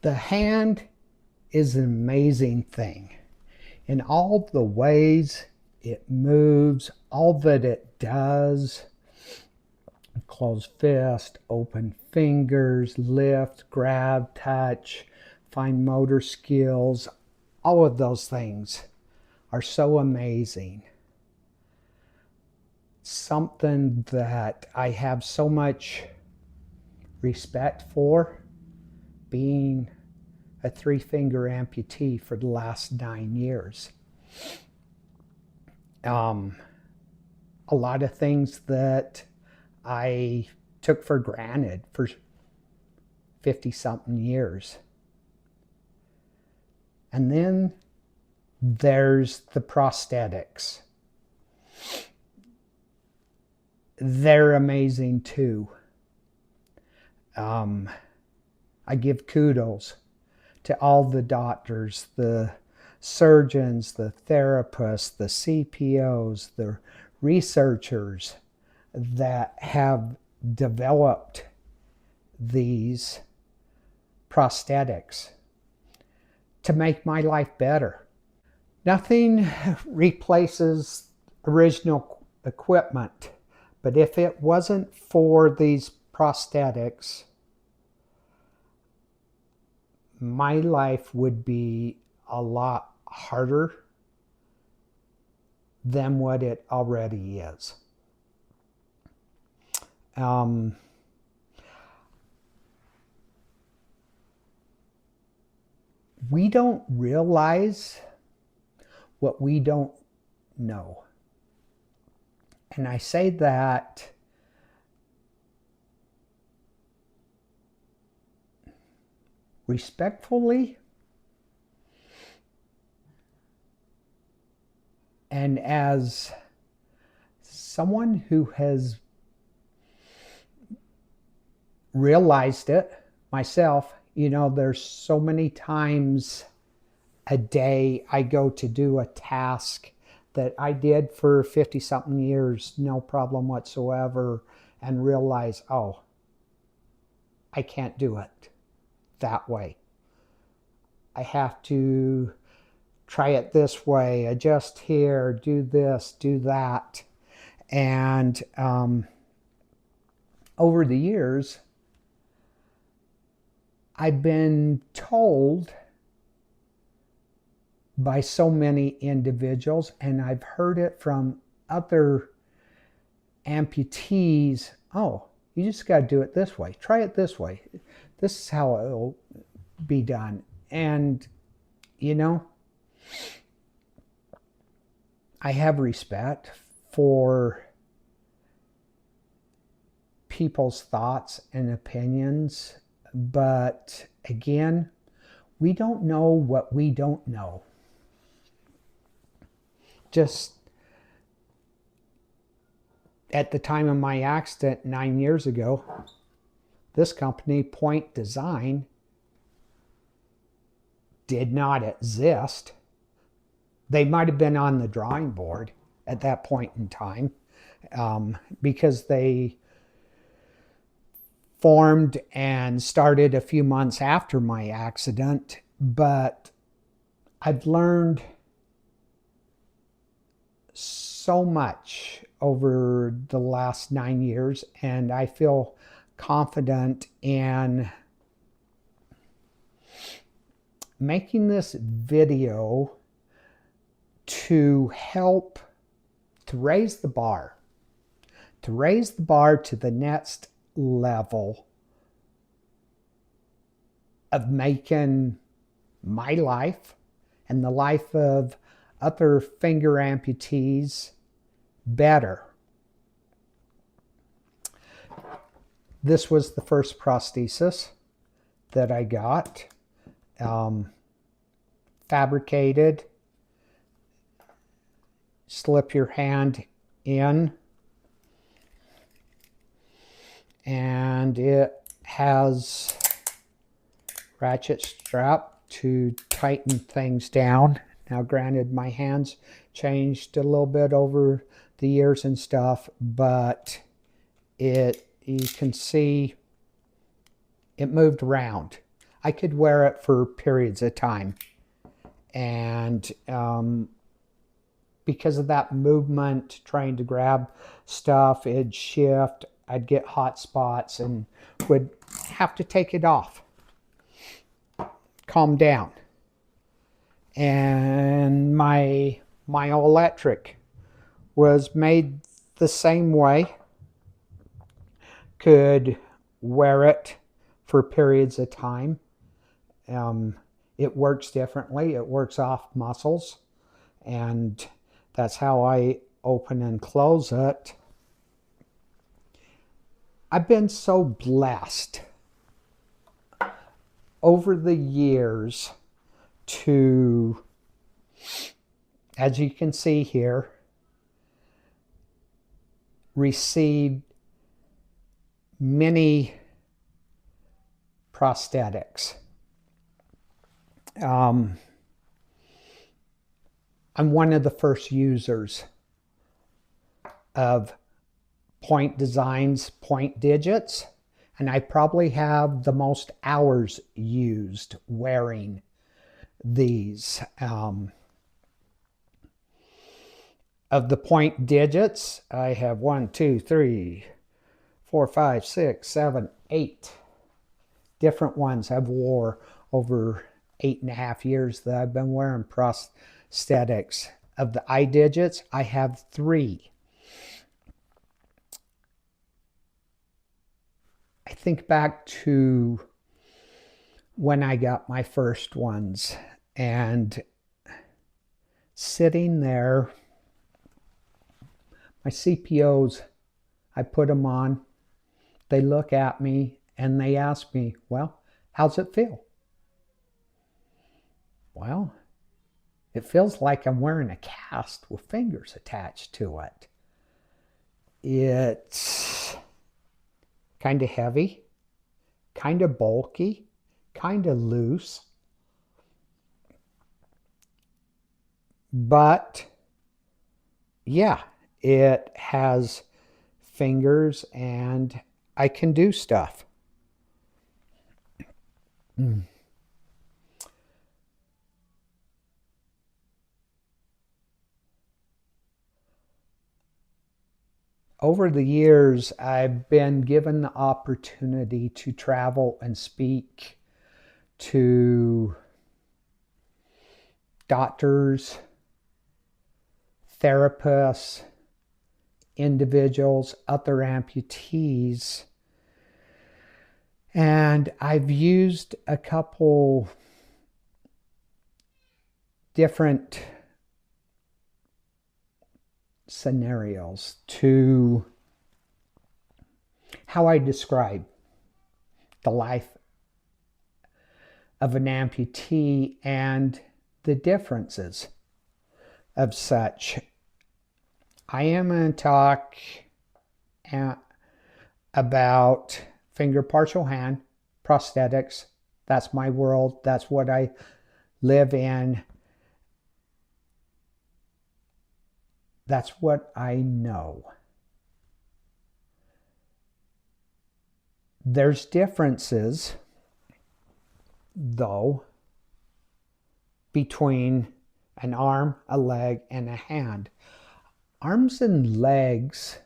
The hand is an amazing thing in all the ways it moves, all that it does. Closed fist, open fingers, lift, grab, touch, fine motor skills, all of those things are so amazing. Something that I have so much respect for, being a 3-finger amputee for the last 9 years. A lot of things that I took for granted for 50-something years. And then there's the prosthetics. They're amazing too. I give kudos to all the doctors, the surgeons, the therapists, the CPOs, the researchers that have developed these prosthetics to make my life better. Nothing replaces original equipment, but if it wasn't for these prosthetics, my life would be a lot harder than what it already is. We don't realize what we don't know. And I say that respectfully and as someone who has realized it myself. You know, there's so many times a day I go to do a task that I did for 50-something years, no problem whatsoever, and realize, oh, I can't do it that way. I have to try it this way, adjust here, do this, do that. And over the years, I've been told by so many individuals, and I've heard it from other amputees, oh, you just got to do it this way. Try it this way. This is how it'll be done. And, you know, I have respect for people's thoughts and opinions, but again, we don't know what we don't know. Just at the time of my accident 9 years ago, this company, Point Design, did not exist. They might have been on the drawing board at that point in time, because they formed and started a few months after my accident. But I've learned so much over the last 9 years, and I feel confident in making this video to help to raise the bar to the next level of making my life and the life of other finger amputees better. This was the first prosthesis that I got, fabricated. Slip your hand in, and it has ratchet strap to tighten things down. Now granted, my hands changed a little bit over the years and stuff, but you can see it moved around. I could wear it for periods of time. And because of that movement, trying to grab stuff, it'd shift, I'd get hot spots and would have to take it off. Calm down. And my electric was made the same way. Could wear it for periods of time. It works differently. It works off muscles, and that's how I open and close it. I've been so blessed over the years to, as you can see here, receive many prosthetics. I'm one of the first users of point designs, point digits, and I probably have the most hours used wearing these. Of the point digits, I have 1, 2, 3, 4, 5, 6, 7, 8 different ones I've wore over 8.5 years that I've been wearing prosthetics. Of the eye digits, I have 3. I think back to when I got my first ones and sitting there, my CPOs, I put them on, they look at me and they ask me, well, how's it feel? Well, it feels like I'm wearing a cast with fingers attached to it. It's kind of heavy, kind of bulky, kind of loose. But yeah, it has fingers and I can do stuff. Over the years, I've been given the opportunity to travel and speak to doctors, therapists, individuals, other amputees. And I've used a couple different scenarios to how I describe the life of an amputee and the differences of such. I am going to talk about finger partial hand prosthetics. That's my world. That's what I live in. That's what I know. There's differences, though, between an arm, a leg, and a hand. Arms and legs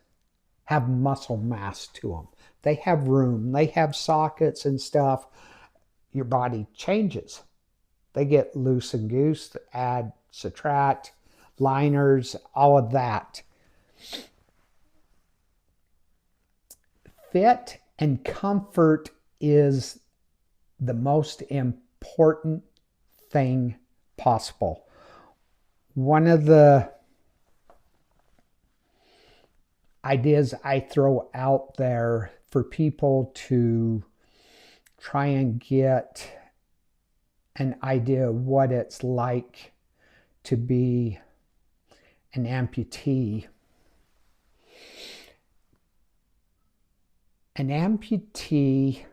have muscle mass to them. They have room. They have sockets and stuff. Your body changes. They get loose and goose, add, subtract, liners, all of that. Fit and comfort is the most important thing possible. One of the ideas I throw out there for people to try and get an idea of what it's like to be an amputee. An amputee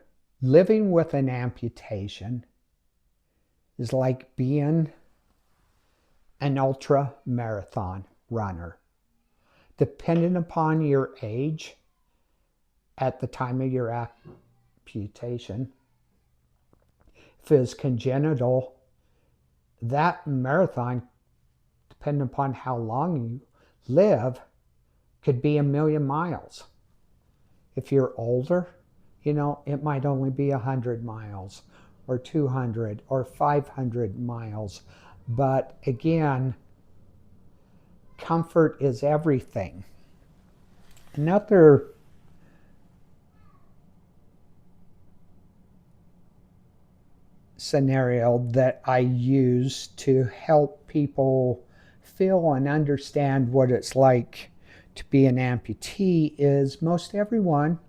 living with an amputation is like being an ultra marathon runner. Depending upon your age at the time of your amputation, is congenital, that marathon, depending upon how long you live, could be 1,000,000 miles. If you're older, you know, it might only be 100 miles or 200 or 500 miles. But again, comfort is everything. Another scenario that I use to help people feel and understand what it's like to be an amputee is most everyone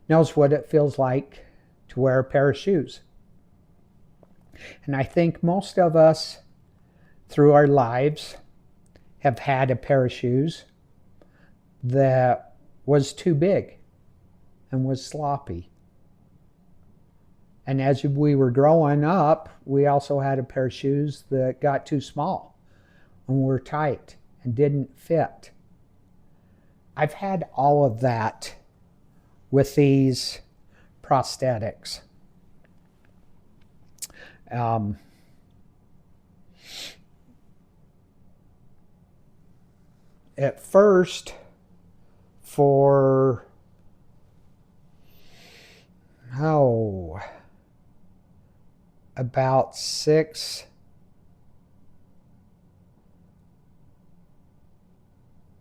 knows what it feels like to wear a pair of shoes. And I think most of us through our lives have had a pair of shoes that was too big and was sloppy. And as we were growing up, we also had a pair of shoes that got too small and were tight and didn't fit. I've had all of that with these prosthetics. At first, for about 6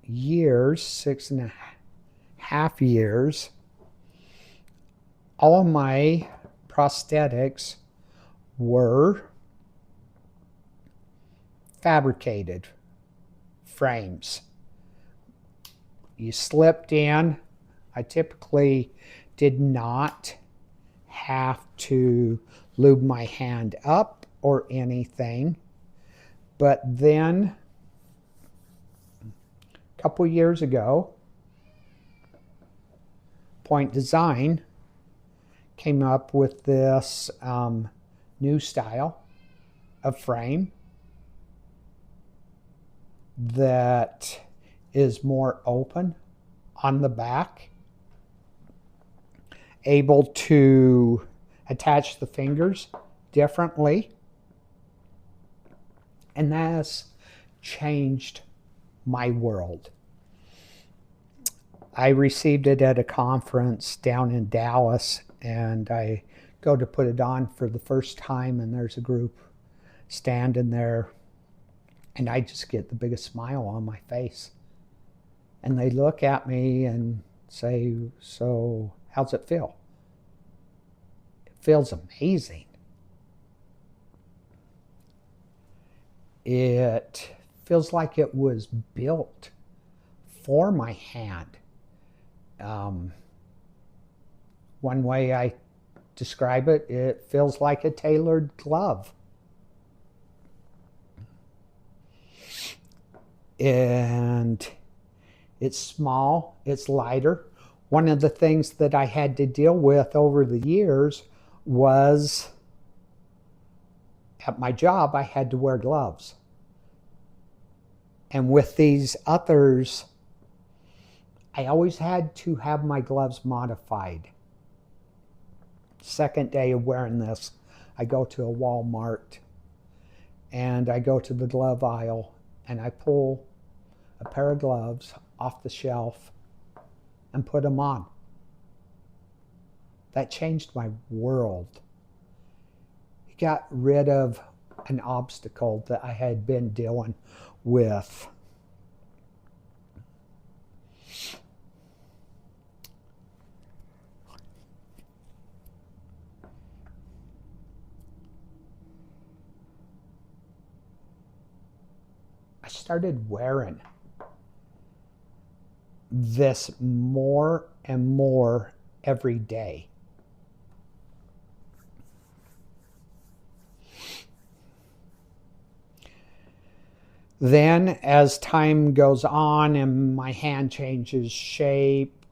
years, 6.5 years, all of my prosthetics were fabricated frames. You slipped in. I typically did not have to lube my hand up or anything. But then, a couple years ago, Point Design came up with this new style of frame that is more open on the back, able to attach the fingers differently, and that has changed my world. I received it at a conference down in Dallas, and I go to put it on for the first time, and there's a group standing there, and I just get the biggest smile on my face. And they look at me and say, "So how's it feel?" It feels amazing. It feels like it was built for my hand. One way I describe it, it feels like a tailored glove. And it's small, it's lighter. One of the things that I had to deal with over the years was at my job, I had to wear gloves. And with these others, I always had to have my gloves modified. Second day of wearing this, I go to a Walmart and I go to the glove aisle and I pull a pair of gloves off the shelf and put them on. That changed my world. It got rid of an obstacle that I had been dealing with. I started wearing this more and more every day. Then, as time goes on and my hand changes shape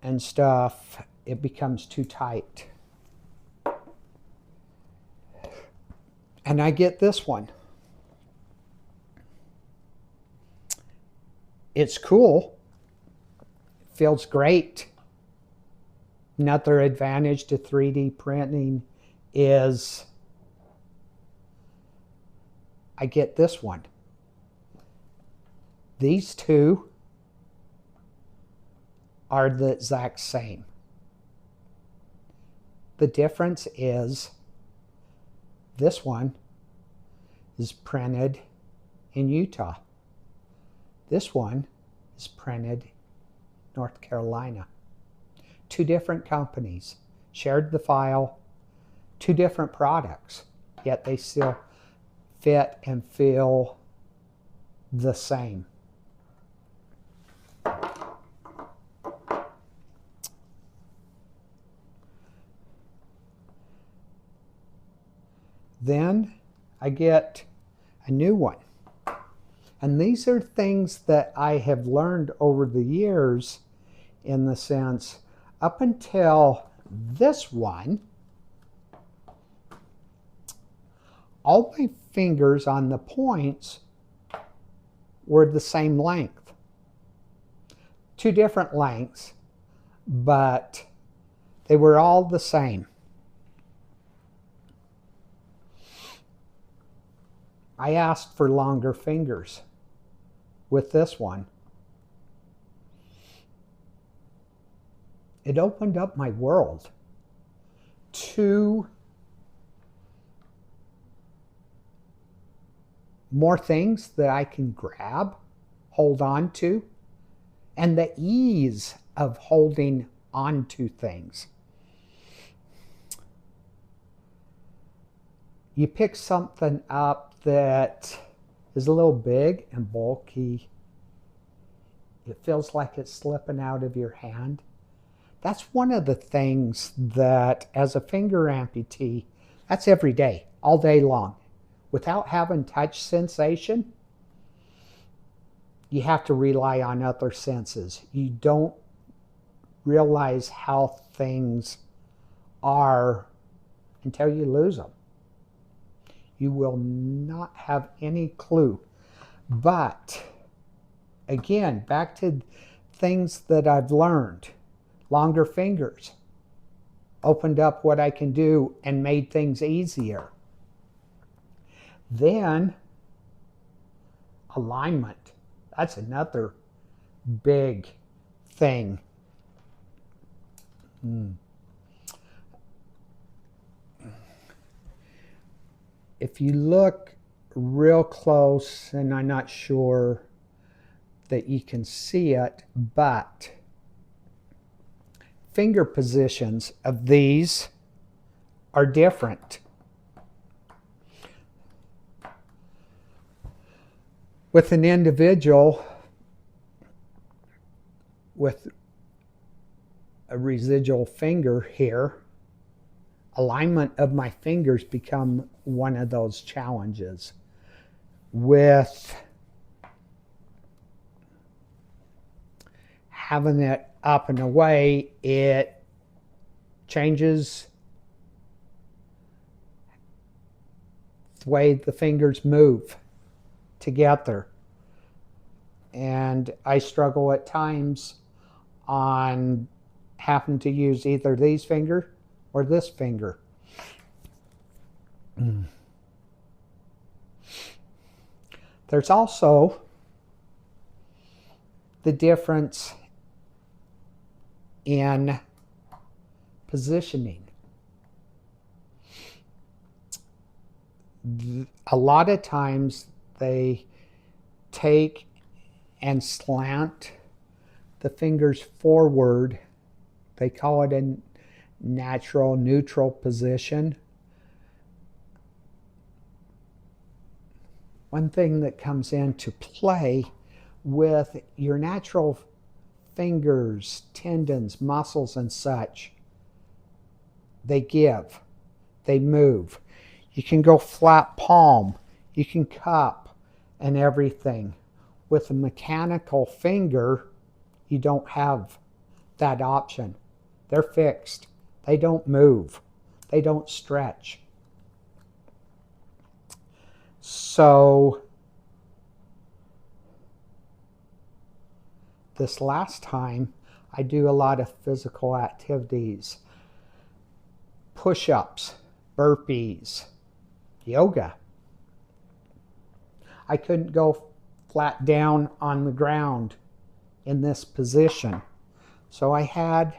and stuff, it becomes too tight. And I get this one. It's cool. It feels great. Another advantage to 3D printing is I get this one. These two are the exact same. The difference is this one is printed in Utah. This one is printed in North Carolina. Two different companies shared the file, two different products, yet they still fit and feel the same. Then I get a new one. And these are things that I have learned over the years, in the sense, up until this one, all my fingers on the points were the same length. Two different lengths, but they were all the same. I asked for longer fingers with this one. It opened up my world to more things that I can grab, hold on to, and the ease of holding on to things. You pick something up that is a little big and bulky. It feels like it's slipping out of your hand. That's one of the things that, as a finger amputee, that's every day, all day long. Without having touch sensation, you have to rely on other senses. You don't realize how things are until you lose them. You will not have any clue. But again, back to things that I've learned. Longer fingers opened up what I can do and made things easier. Then alignment. That's another big thing. If you look real close, and I'm not sure that you can see it, but finger positions of these are different. With an individual with a residual finger here, alignment of my fingers become one of those challenges. With having it up and away, it changes the way the fingers move together. And I struggle at times on having to use either these fingers or this finger. There's also the difference in positioning. A lot of times they take and slant the fingers forward. They call it a natural neutral position. One thing that comes into play with your natural fingers, tendons, muscles, and such, they give, they move. You can go flat palm, you can cup, and everything. With a mechanical finger, you don't have that option. They're fixed. They don't move. They don't stretch. So this last time, I do a lot of physical activities, push-ups, burpees, yoga. I couldn't go flat down on the ground in this position, so I had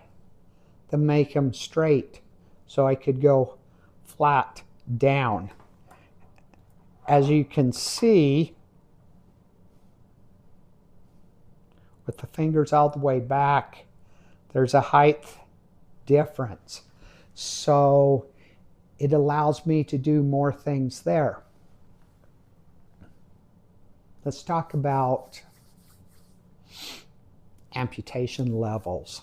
to make them straight so I could go flat down. As you can see, with the fingers all the way back, there's a height difference. So it allows me to do more things there. Let's talk about amputation levels.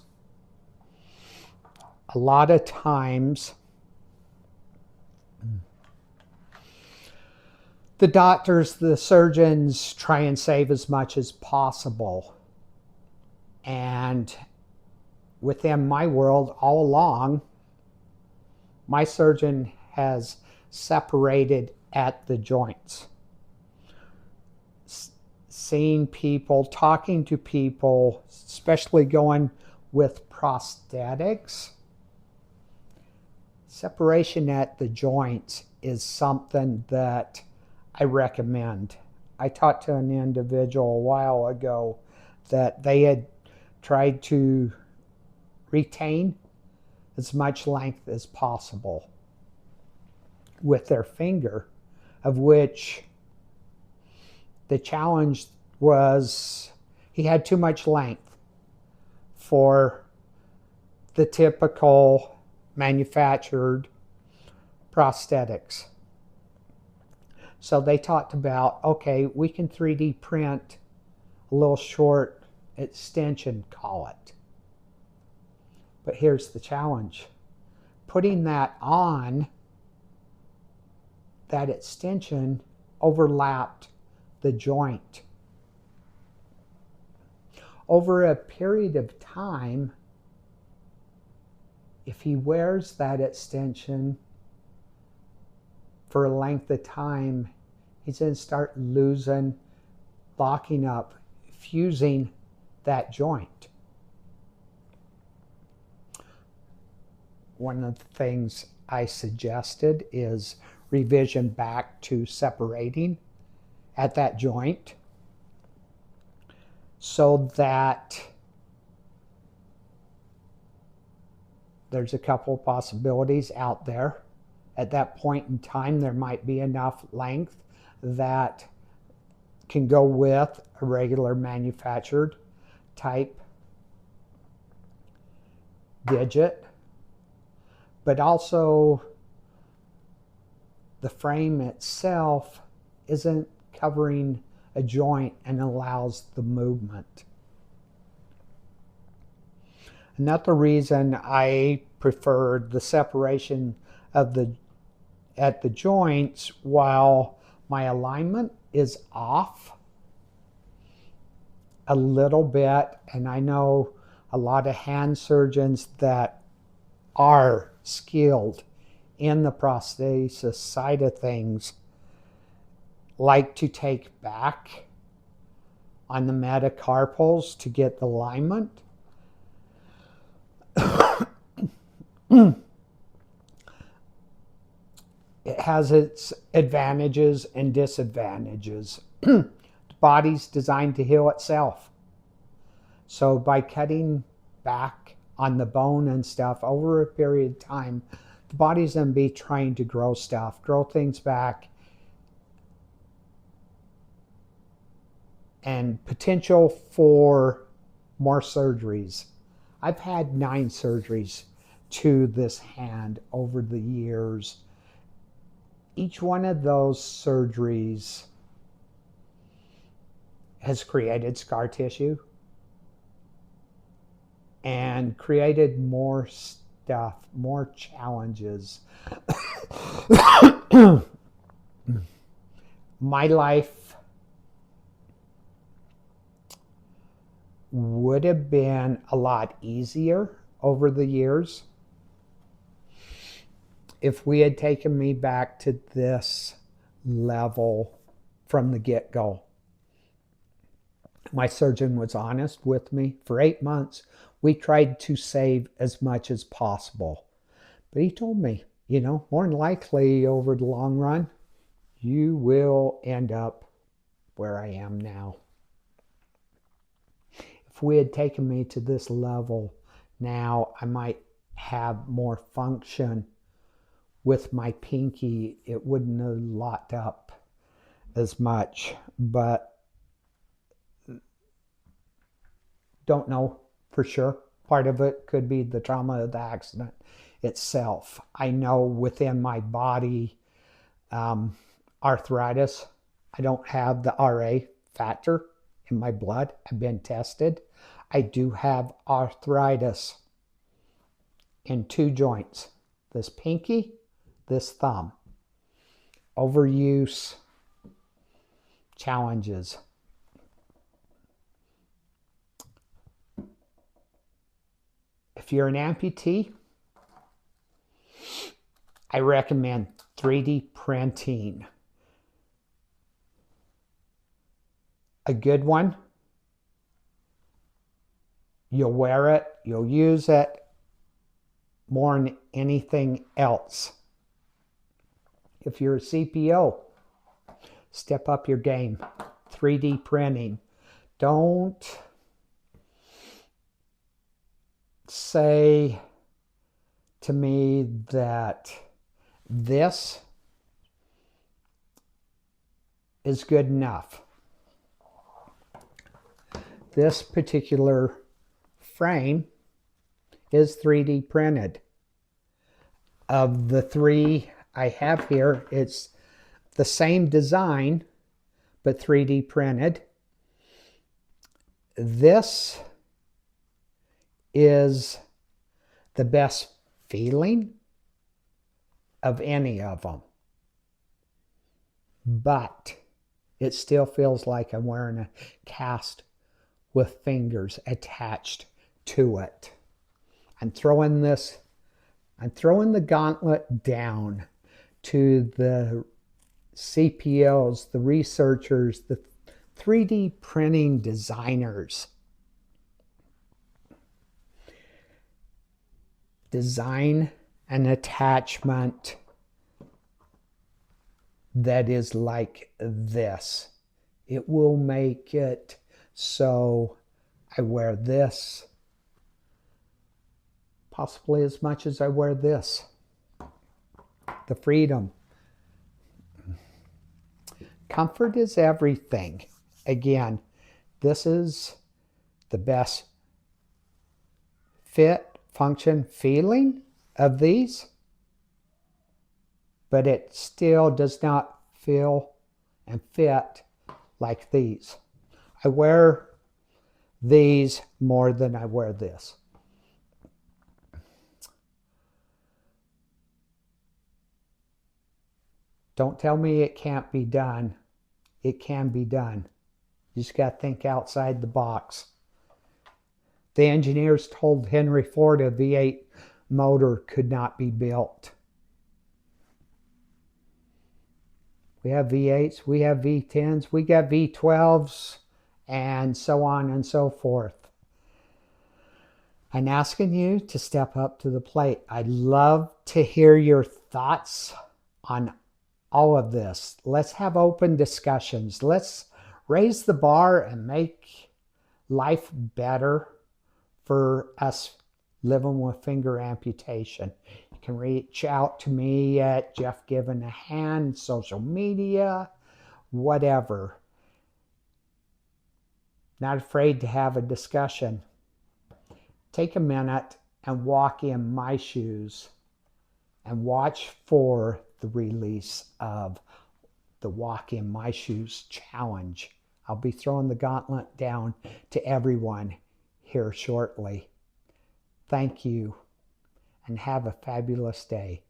A lot of times, the doctors, the surgeons try and save as much as possible. And within my world, all along, my surgeon has separated at the joints. Seeing people, talking to people, especially going with prosthetics, separation at the joints is something that I recommend. I talked to an individual a while ago that they had tried to retain as much length as possible with their finger, of which the challenge was he had too much length for the typical manufactured prosthetics. So they talked about, okay, we can 3D print a little short extension, call it. But here's the challenge. Putting that on, that extension overlapped the joint. Over a period of time, if he wears that extension for a length of time, he's going to start losing, locking up, fusing that joint. One of the things I suggested is revision back to separating at that joint so that there's a couple of possibilities out there. At that point in time, there might be enough length that can go with a regular manufactured type digit, but also the frame itself isn't covering a joint and allows the movement. Another reason I preferred the separation of at the joints while my alignment is off a little bit, and I know a lot of hand surgeons that are skilled in the prosthesis side of things like to take back on the metacarpals to get the alignment. It has its advantages and disadvantages. The body's designed to heal itself. So by cutting back on the bone and stuff over a period of time, the body's going to be trying to grow stuff, grow things back, and potential for more surgeries. I've had 9 surgeries to this hand over the years. Each one of those surgeries has created scar tissue and created more stuff, more challenges. My life would have been a lot easier over the years if we had taken me back to this level from the get-go. My surgeon was honest with me. For 8 months, We tried to save as much as possible. But he told me, more than likely over the long run, you will end up where I am now. If we had taken me to this level now, I might have more function with my pinky. It wouldn't have locked up as much, but don't know for sure. Part of it could be the trauma of the accident itself. I know within my body, arthritis, I don't have the RA factor in my blood. I've been tested. I do have arthritis in 2 joints, this pinky, this thumb. Overuse challenges. If you're an amputee, I recommend 3D printing. A good one. You'll wear it, you'll use it more than anything else. If you're a CPO, step up your game. 3D printing. Don't say to me that this is good enough. This particular frame is 3D printed. Of the 3 I have here, it's the same design, but 3D printed. This is the best feeling of any of them, but it still feels like I'm wearing a cast with fingers attached to it. I'm throwing the gauntlet down to the CPOs, the researchers, the 3D printing designers. Design an attachment that is like this. It will make it so I wear this possibly as much as I wear this. The freedom. Comfort is everything. Again, this is the best fit, function, feeling of these, but it still does not feel and fit like these. I wear these more than I wear this. Don't tell me it can't be done. It can be done. You just got to think outside the box. The engineers told Henry Ford a V8 motor could not be built. We have V8s, we have V10s, we got V12s, and so on and so forth. I'm asking you to step up to the plate. I'd love to hear your thoughts on all of this. Let's have open discussions. Let's raise the bar and make life better for us living with finger amputation. You can reach out to me at Jeff Given a Hand, social media, whatever. Not afraid to have a discussion. Take a minute and walk in my shoes and watch for the release of the Walk in My Shoes challenge. I'll be throwing the gauntlet down to everyone here shortly. Thank you and have a fabulous day.